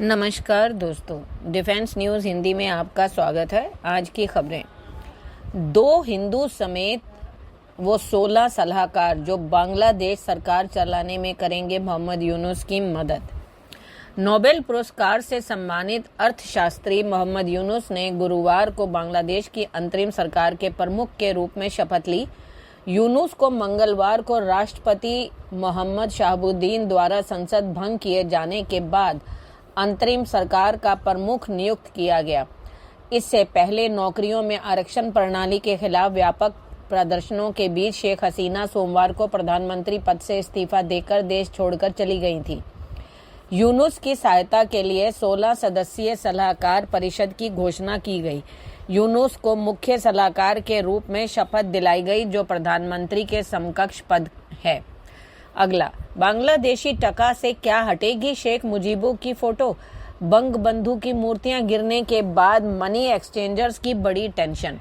नमस्कार दोस्तों, defence news Hindi में आपका स्वागत है। आज की खबरें। 2 हिंदू समेत वो 16 सलाहकार जो बांग्लादेश सरकार चलाने में करेंगे मोहम्मद यूनुस की मदद। नोबेल पुरस्कार से सम्मानित अर्थशास्त्री मोहम्मद यूनुस ने गुरुवार को बांग्लादेश की अंतरिम सरकार के प्रमुख के रूप में शपथ ली। यूनुस को मंगलवार को राष्ट्रपति मोहम्मद शाहबुद्दीन द्वारा संसद भंग किए जाने के बाद अंतरिम सरकार का प्रमुख नियुक्त किया गया। इससे पहले नौकरियों में आरक्षण प्रणाली के खिलाफ व्यापक प्रदर्शनों के बीच शेख हसीना सोमवार को प्रधानमंत्री पद से इस्तीफा देकर देश छोड़कर चली गई थी। यूनुस की सहायता के लिए 16 सदस्यीय सलाहकार परिषद की घोषणा की गई। यूनुस को मुख्य सलाहकार के रूप में शपथ दिलाई गई, जो प्रधानमंत्री के समकक्ष पद है। अगला, बांग्लादेशी टका से क्या हटेगी शेख मुजीबू की फोटो। बंग बंधु की मूर्तियां गिरने के बाद मनी एक्सचेंजर्स की बड़ी टेंशन।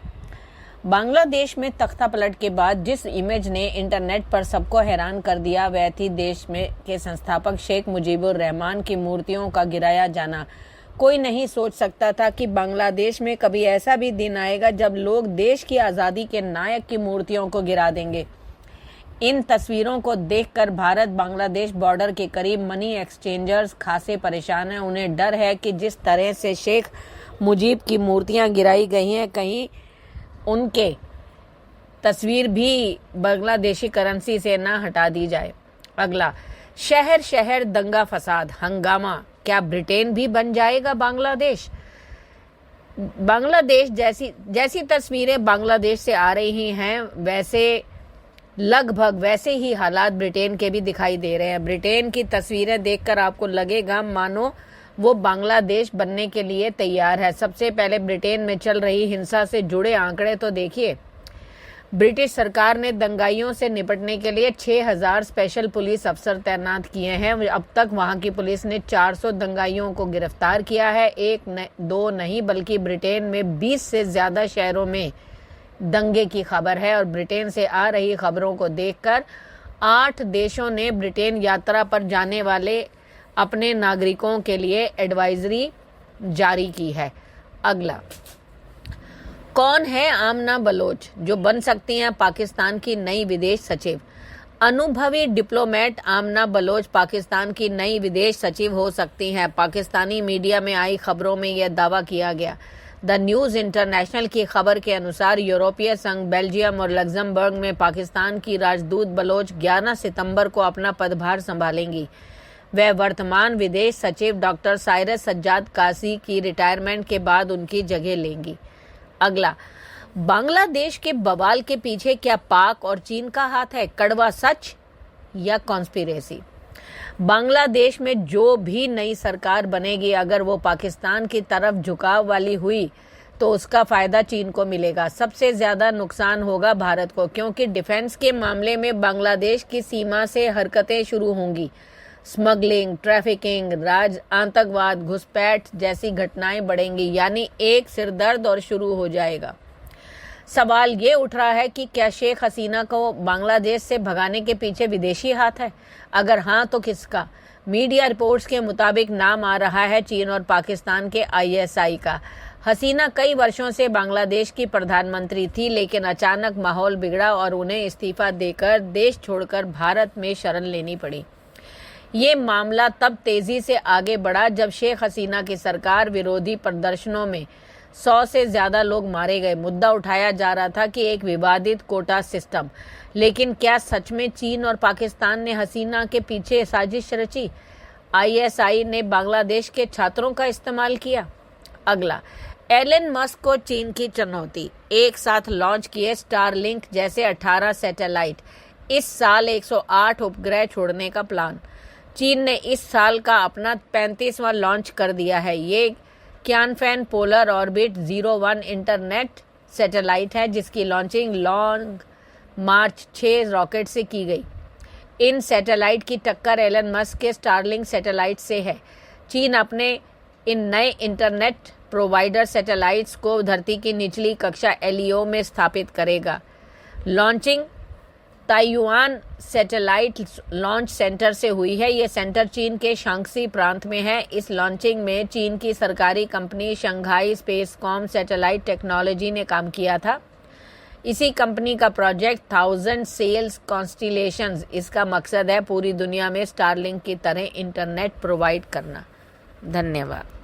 बांग्लादेश में तख्ता पलट के बाद जिस इमेज ने इंटरनेट पर सबको हैरान कर दिया, वह थी देश में के संस्थापक शेख मुजीबुर रहमान की मूर्तियों का गिराया जाना। कोई नहीं सोच सकता था कि बांग्लादेश में कभी ऐसा भी दिन आएगा जब लोग देश की आज़ादी के नायक की मूर्तियों को गिरा देंगे। इन तस्वीरों को देखकर भारत बांग्लादेश बॉर्डर के करीब मनी एक्सचेंजर्स खासे परेशान हैं। उन्हें डर है कि जिस तरह से शेख मुजीब की मूर्तियां गिराई गई हैं, कहीं उनके तस्वीर भी बांग्लादेशी करेंसी से ना हटा दी जाए। अगला, शहर शहर दंगा फसाद हंगामा, क्या ब्रिटेन भी बन जाएगा बांग्लादेश। बांग्लादेश जैसी तस्वीरें बांग्लादेश से आ रही हैं, लगभग वैसे ही हालात ब्रिटेन के भी दिखाई दे रहे हैं। ब्रिटेन की तस्वीरें देखकर आपको लगेगा मानो वो बांग्लादेश बनने के लिए तैयार है। सबसे पहले ब्रिटेन में चल रही हिंसा से जुड़े आंकड़े तो देखिए। ब्रिटिश सरकार ने दंगाइयों से निपटने के लिए 6000 स्पेशल पुलिस अफसर तैनात किए हैं। अब तक वहां की पुलिस ने 400 दंगाइयों को गिरफ्तार किया है। दो नहीं बल्कि ब्रिटेन में 20 से ज्यादा शहरों में दंगे की खबर है। और ब्रिटेन से आ रही खबरों को देखकर 8 देशों ने ब्रिटेन यात्रा पर जाने वाले अपने नागरिकों के लिए एडवाइजरी जारी की है। अगला, कौन है आमना बलोच जो बन सकती हैं पाकिस्तान की नई विदेश सचिव। अनुभवी डिप्लोमेट आमना बलोच पाकिस्तान की नई विदेश सचिव हो सकती हैं। पाकिस्तानी मीडिया में आई खबरों में यह दावा किया गया। द न्यूज़ इंटरनेशनल की खबर के अनुसार यूरोपीय संघ, बेल्जियम और लग्जमबर्ग में पाकिस्तान की राजदूत बलोच 11 सितंबर को अपना पदभार संभालेंगी। वह वर्तमान विदेश सचिव डॉक्टर साइरस सज्जाद कासी की रिटायरमेंट के बाद उनकी जगह लेंगी। अगला, बांग्लादेश के बवाल के पीछे क्या पाक और चीन का हाथ है, कड़वा सच या कॉन्स्पिरेसी। बांग्लादेश में जो भी नई सरकार बनेगी, अगर वो पाकिस्तान की तरफ झुकाव वाली हुई तो उसका फायदा चीन को मिलेगा। सबसे ज्यादा नुकसान होगा भारत को, क्योंकि डिफेंस के मामले में बांग्लादेश की सीमा से हरकतें शुरू होंगी। स्मगलिंग, ट्रैफिकिंग, आतंकवाद, घुसपैठ जैसी घटनाएं बढ़ेंगी, यानी एक सिरदर्द और शुरू हो जाएगा। सवाल ये उठ रहा है कि क्या शेख हसीना को बांग्लादेश से भगाने के पीछे विदेशी हाथ है। अगर हाँ तो किसका। मीडिया रिपोर्ट्स के मुताबिक नाम आ रहा है चीन और पाकिस्तान के ISI का। हसीना कई वर्षों से बांग्लादेश की प्रधानमंत्री थी, लेकिन अचानक माहौल बिगड़ा और उन्हें इस्तीफा देकर देश छोड़कर भारत में शरण लेनी पड़ी। ये मामला तब तेजी से आगे बढ़ा जब शेख हसीना की सरकार विरोधी प्रदर्शनों में 100 से ज्यादा लोग मारे गए। मुद्दा उठाया जा रहा था कि एक विवादित कोटा सिस्टम। लेकिन क्या सच में चीन और पाकिस्तान ने हसीना के पीछे साजिश रची। ISI ने बांग्लादेश के छात्रों का इस्तेमाल किया। अगला, एलन मस्क को चीन की चुनौती। एक साथ लॉन्च किए स्टारलिंक जैसे 18 सैटेलाइट। इस साल 108 उपग्रह छोड़ने का प्लान। चीन ने इस साल का अपना 35वां लॉन्च कर दिया है। ये क्यानफैन पोलर ऑर्बिट 01 इंटरनेट सैटेलाइट है, जिसकी लॉन्चिंग लॉन्ग मार्च 6 रॉकेट से की गई। इन सैटेलाइट की टक्कर एलन मस्क के स्टारलिंक सैटेलाइट से है। चीन अपने इन नए इंटरनेट प्रोवाइडर सैटेलाइट्स को धरती की निचली कक्षा LEO में स्थापित करेगा। Launching Taiyuan satellite launch centre से हुई है। ये सेंटर चीन के शांक्सी प्रांत में है। इस लॉन्चिंग में चीन की सरकारी कंपनी शंघाई स्पेसकॉम सैटेलाइट टेक्नोलॉजी ने काम किया था। इसी कंपनी का प्रोजेक्ट 1000 सेल्स कॉन्स्टिलेशंस, इसका मकसद है पूरी दुनिया में स्टारलिंक की तरह इंटरनेट प्रोवाइड करना। धन्यवाद।